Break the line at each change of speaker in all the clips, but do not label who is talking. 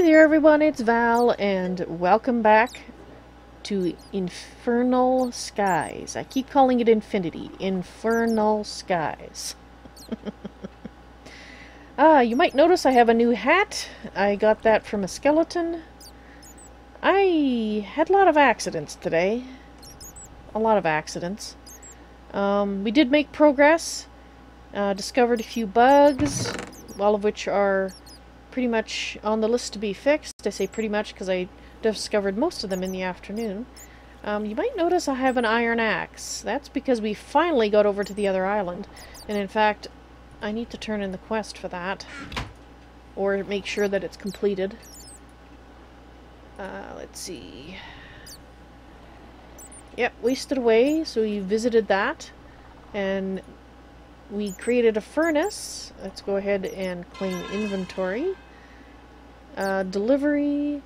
Hey there everyone, it's Val, and welcome back to Infernal SKies. I keep calling it Infinity. Infernal SKies. You might notice I have a new hat. I got that from a skeleton. I had a lot of accidents today. A lot of accidents. We did make progress. Discovered a few bugs, all of which are pretty much on the list to be fixed. I say pretty much because I discovered most of them in the afternoon. You might notice I have an iron axe. That's because we finally got over to the other island. And in fact, I need to turn in the quest for that. Or make sure that it's completed. Let's see. Yep, wasted away, so we visited that. And we created a furnace. Let's go ahead and claim inventory. Delivery.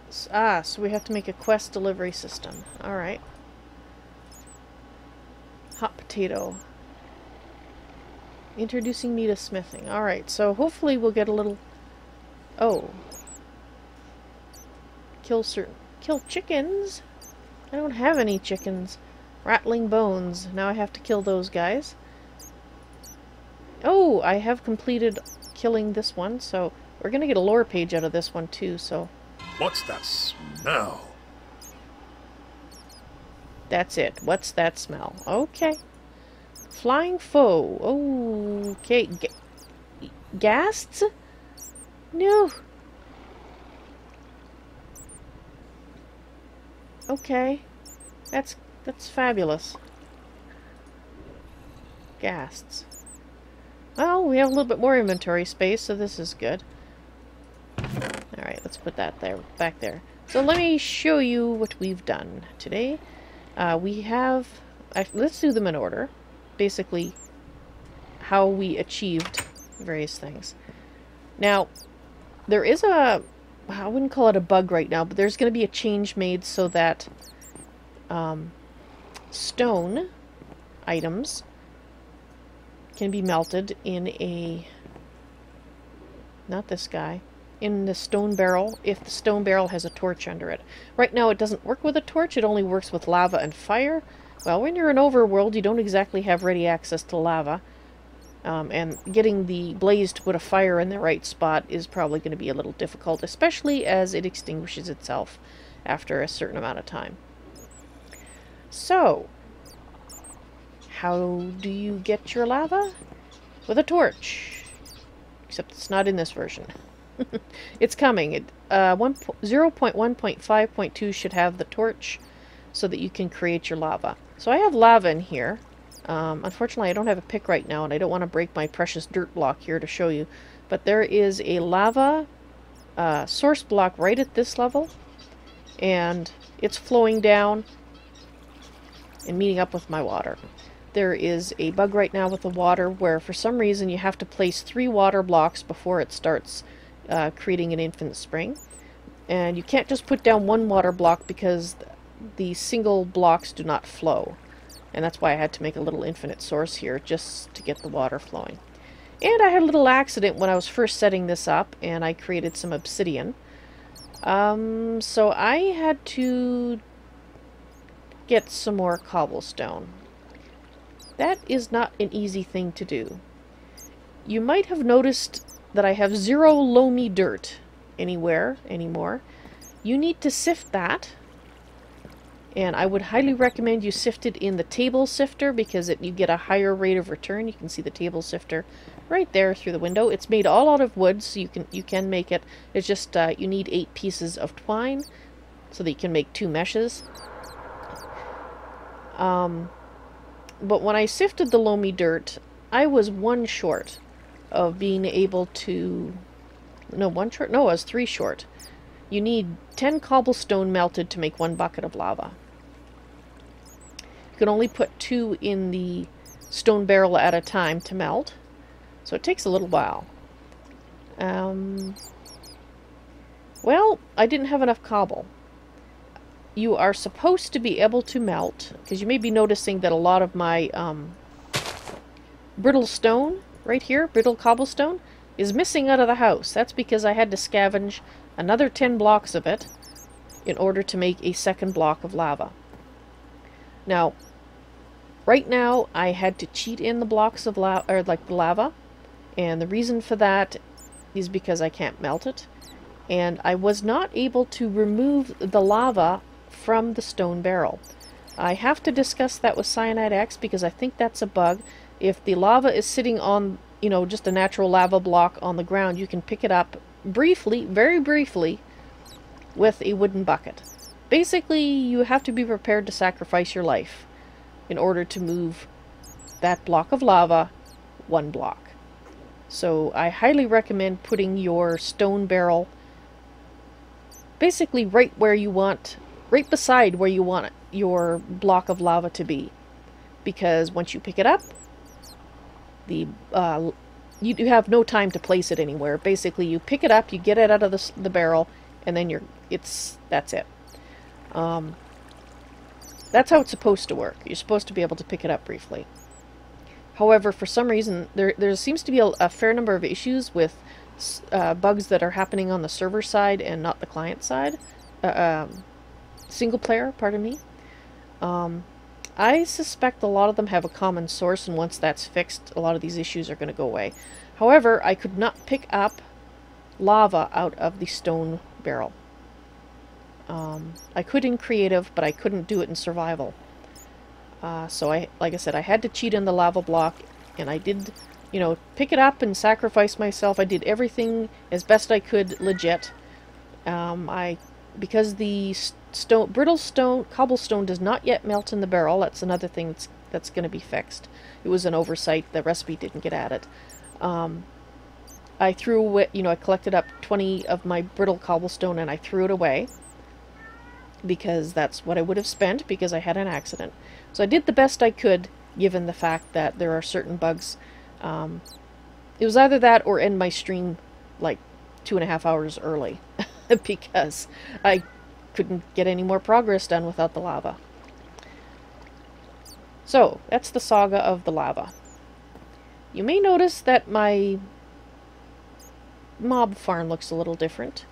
So we have to make a quest delivery system. Alright. Hot potato. Introducing me to smithing. Alright, so hopefully we'll get a little... Oh. Kill chickens? I don't have any chickens. Rattling bones. Now I have to kill those guys. Oh, I have completed killing this one, so we're gonna get a lore page out of this one too, so...
What's that smell?
That's it. What's that smell? Okay. Flying foe. Okay. Ghasts? No. Okay. That's fabulous. Ghasts. Well, we have a little bit more inventory space, so this is good. Alright, let's put that back there. So let me show you what we've done today. We have... let's do them in order. Basically, how we achieved various things. Now, there is a... I wouldn't call it a bug right now, but there's going to be a change made so that stone items can be melted in a... not this guy. In the stone barrel, if the stone barrel has a torch under it. Right now it doesn't work with a torch, it only works with lava and fire. Well, when you're in overworld, you don't exactly have ready access to lava. And getting the blaze to put a fire in the right spot is probably going to be a little difficult, especially as it extinguishes itself after a certain amount of time. So, how do you get your lava? With a torch. Except it's not in this version. It's coming. 0.1.5.2 should have the torch so that you can create your lava. So I have lava in here. Unfortunately, I don't have a pick right now, and I don't want to break my precious dirt block here to show you. But there is a lava source block right at this level, and it's flowing down and meeting up with my water. There is a bug right now with the water where, for some reason, you have to place 3 water blocks before it starts creating an infinite spring. And you can't just put down 1 water block because the single blocks do not flow. And that's why I had to make a little infinite source here, just to get the water flowing. And I had a little accident when I was first setting this up, and I created some obsidian. So I had to get some more cobblestone. That is not an easy thing to do. You might have noticed that I have 0 loamy dirt anywhere anymore. You need to sift that. And I would highly recommend you sift it in the table sifter because you get a higher rate of return. You can see the table sifter right there through the window. It's made all out of wood, so you can make it. It's just you need 8 pieces of twine so that you can make 2 meshes. But when I sifted the loamy dirt, I was 1 short of being able to... No, 1 short? No, I was 3 short. You need 10 cobblestone melted to make 1 bucket of lava. You can only put 2 in the stone barrel at a time to melt, so it takes a little while. Well, I didn't have enough cobble. You are supposed to be able to melt, because you may be noticing that a lot of my brittle stone right here, brittle cobblestone, is missing out of the house. That's because I had to scavenge another 10 blocks of it in order to make a second block of lava. Now, right now, I had to cheat in the blocks of lava, and the reason for that is because I can't melt it, and I was not able to remove the lava from the stone barrel. I have to discuss that with Cyanide X because I think that's a bug. If the lava is sitting on, you know, just a natural lava block on the ground, you can pick it up briefly, very briefly, with a wooden bucket. Basically, you have to be prepared to sacrifice your life in order to move that block of lava one block. So I highly recommend putting your stone barrel basically right where you want, right beside where you want your block of lava to be. Because once you pick it up, you have no time to place it anywhere. Basically, you pick it up, you get it out of the barrel, and then that's it. That's how it's supposed to work. You're supposed to be able to pick it up briefly. However, for some reason, there seems to be a fair number of issues with bugs that are happening on the server side and not the client side. Single player, pardon me. I suspect a lot of them have a common source, and once that's fixed, a lot of these issues are going to go away. However, I could not pick up lava out of the stone barrel. I could in creative, but I couldn't do it in survival. So like I said, I had to cheat in the lava block, and I did, you know, pick it up and sacrifice myself. I did everything as best I could legit. Because the brittle cobblestone does not yet melt in the barrel. That's another thing that's going to be fixed. It was an oversight. The recipe didn't get added. I threw away, you know, I collected up 20 of my brittle cobblestone and I threw it away because that's what I would have spent because I had an accident. So I did the best I could given the fact that there are certain bugs. It was either that or end my stream like 2.5 hours early because I couldn't get any more progress done without the lava. So that's the saga of the lava. You may notice that my mob farm looks a little different.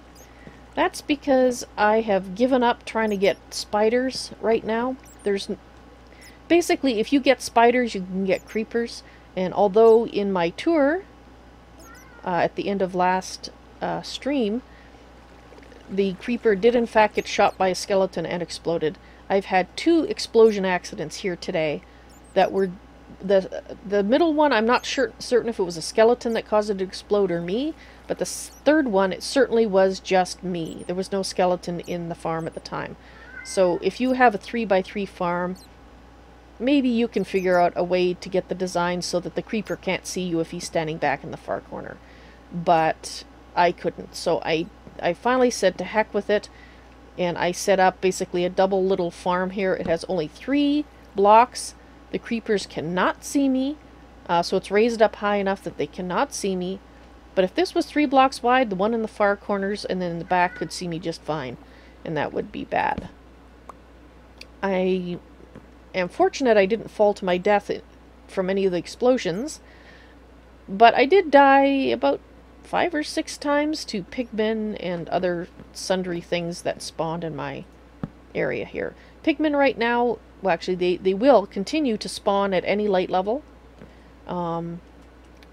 That's because I have given up trying to get spiders right now. Basically, if you get spiders, you can get creepers. And although in my tour, at the end of last stream, the creeper did in fact get shot by a skeleton and exploded, I've had 2 explosion accidents here today that were... The middle one, I'm not certain if it was a skeleton that caused it to explode or me, but the third one, it certainly was just me. There was no skeleton in the farm at the time. So if you have a 3x3 farm, maybe you can figure out a way to get the design so that the creeper can't see you if he's standing back in the far corner. But I couldn't, so I finally said to heck with it, and I set up basically a double little farm here. It has only 3 blocks. The creepers cannot see me, so it's raised up high enough that they cannot see me. But if this was 3 blocks wide, the one in the far corners and then in the back could see me just fine, and that would be bad. I am fortunate I didn't fall to my death from any of the explosions, but I did die about 5 or 6 times to pigmen and other sundry things that spawned in my area here. Pigmen right now, well actually they will continue to spawn at any light level.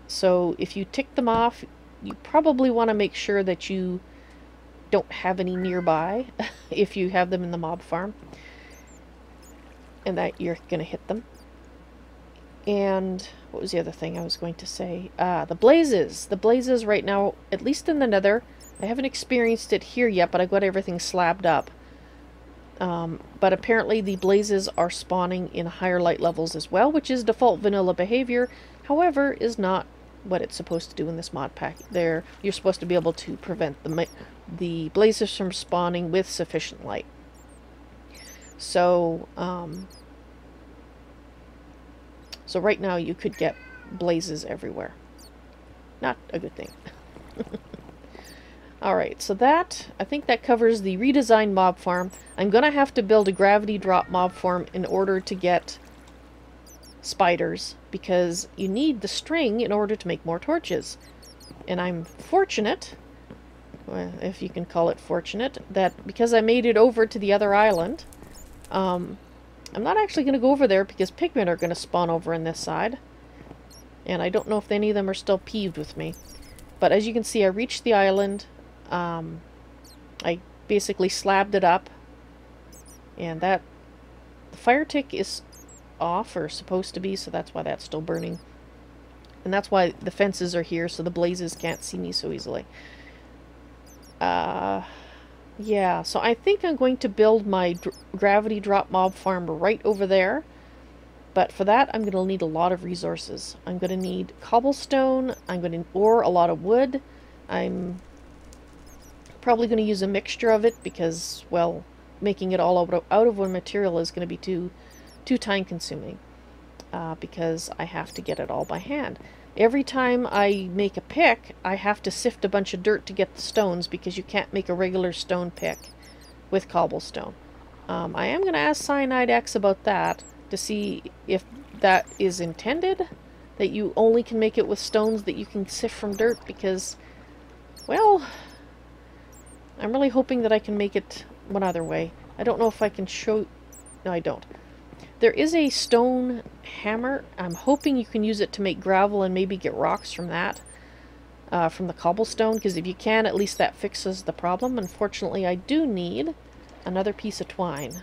So if you tick them off, you probably want to make sure that you don't have any nearby if you have them in the mob farm, and that you're going to hit them. And what was the other thing I was going to say? The blazes. The blazes right now, at least in the nether, I haven't experienced it here yet, but I got everything slabbed up. But apparently the blazes are spawning in higher light levels as well, which is default vanilla behavior, however, is not what it's supposed to do in this mod pack. You're supposed to be able to prevent the blazes from spawning with sufficient light. So, so right now you could get blazes everywhere. Not a good thing. Alright, so I think that covers the redesigned mob farm. I'm going to have to build a gravity drop mob farm in order to get spiders because you need the string in order to make more torches. And I'm fortunate, if you can call it fortunate, that because I made it over to the other island, I'm not actually going to go over there because pigmen are going to spawn over on this side. And I don't know if any of them are still peeved with me. But as you can see, I reached the island. I basically slabbed it up. And that... the fire tick is off, or supposed to be, so that's why that's still burning. And that's why the fences are here, so the blazes can't see me so easily. Yeah, so I think I'm going to build my gravity drop mob farm right over there. But for that, I'm going to need a lot of resources. I'm going to need cobblestone, I'm going to ore a lot of wood. I'm probably going to use a mixture of it because, well, making it all out of one material is going to be too time consuming. Because I have to get it all by hand. Every time I make a pick, I have to sift a bunch of dirt to get the stones because you can't make a regular stone pick with cobblestone. I am going to ask Cyanide X about that to see if that is intended, that you only can make it with stones that you can sift from dirt because, well, I'm really hoping that I can make it one other way. I don't know if I can show... No, I don't. There is a stone hammer. I'm hoping you can use it to make gravel and maybe get rocks from that, from the cobblestone, because if you can, at least that fixes the problem. Unfortunately, I do need another piece of twine.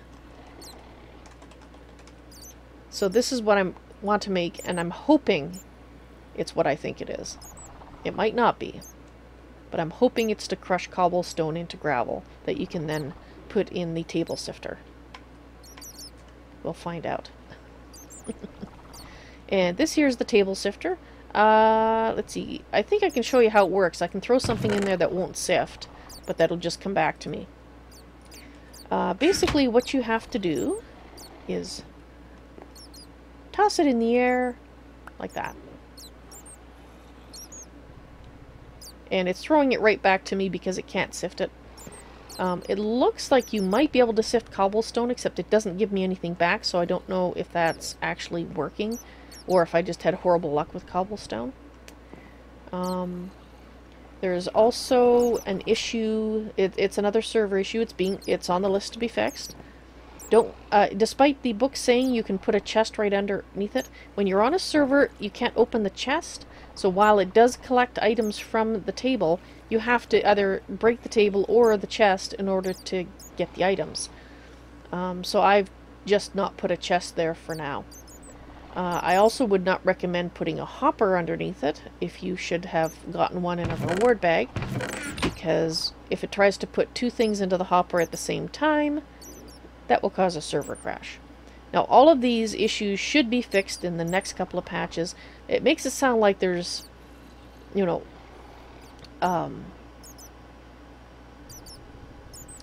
So this is what I want to make, and I'm hoping it's what I think it is. It might not be, but I'm hoping it's to crush cobblestone into gravel that you can then put in the table sifter. We'll find out. And this here's the table sifter. Let's see. I think I can show you how it works. I can throw something in there that won't sift, but that'll just come back to me. Basically, what you have to do is toss it in the air like that. And it's throwing it right back to me because it can't sift it. It looks like you might be able to sift cobblestone, except it doesn't give me anything back, so I don't know if that's actually working, or if I just had horrible luck with cobblestone. There's also an issue, it's another server issue, it's on the list to be fixed. Despite the book saying you can put a chest right underneath it, when you're on a server, you can't open the chest, so while it does collect items from the table, you have to either break the table or the chest in order to get the items. So I've just not put a chest there for now. I also would not recommend putting a hopper underneath it if you should have gotten one in a reward bag, because if it tries to put two things into the hopper at the same time, that will cause a server crash. Now, all of these issues should be fixed in the next couple of patches. It makes it sound like there's, you know,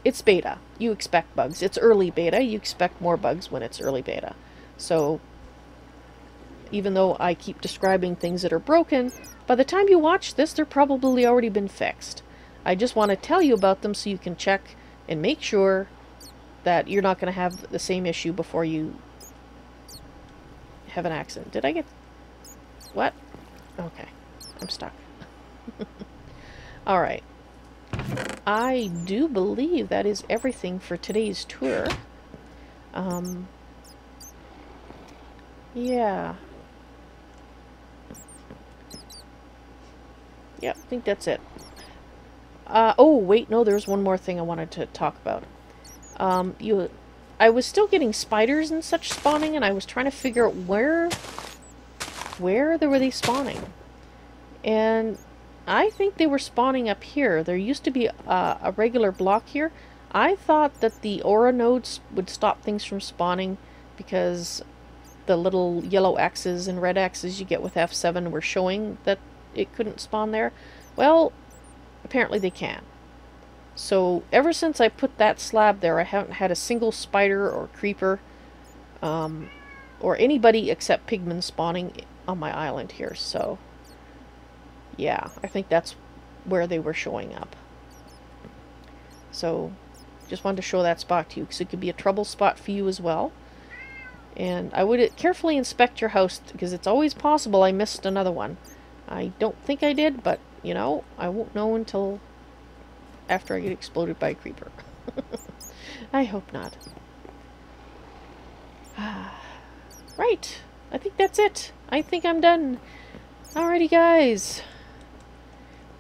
it's beta. You expect bugs. It's early beta. You expect more bugs when it's early beta. So, even though I keep describing things that are broken, by the time you watch this, they're probably already been fixed. I just want to tell you about them so you can check and make sure that you're not going to have the same issue before you have an accident. Did I get... What? Okay. I'm stuck. Alright. I do believe that is everything for today's tour. Yeah. Yep, I think that's it. Oh, wait, no, there's one more thing I wanted to talk about. I was still getting spiders and such spawning, and I was trying to figure out where were they spawning. And I think they were spawning up here. There used to be a regular block here. I thought that the aura nodes would stop things from spawning because the little yellow X's and red X's you get with F7 were showing that it couldn't spawn there. Well, apparently they can. So ever since I put that slab there, I haven't had a single spider or creeper or anybody except pigmen spawning on my island here. So yeah, I think that's where they were showing up. So just wanted to show that spot to you because it could be a trouble spot for you as well. And I would carefully inspect your house, because it's always possible I missed another one. I don't think I did, but, you know, I won't know until after I get exploded by a creeper. I hope not. Right. I think that's it. I think I'm done. Alrighty, guys.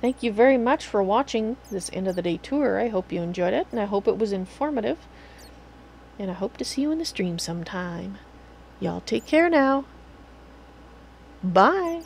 Thank you very much for watching this end of the day tour. I hope you enjoyed it, and I hope it was informative. And I hope to see you in the stream sometime. Y'all take care now. Bye.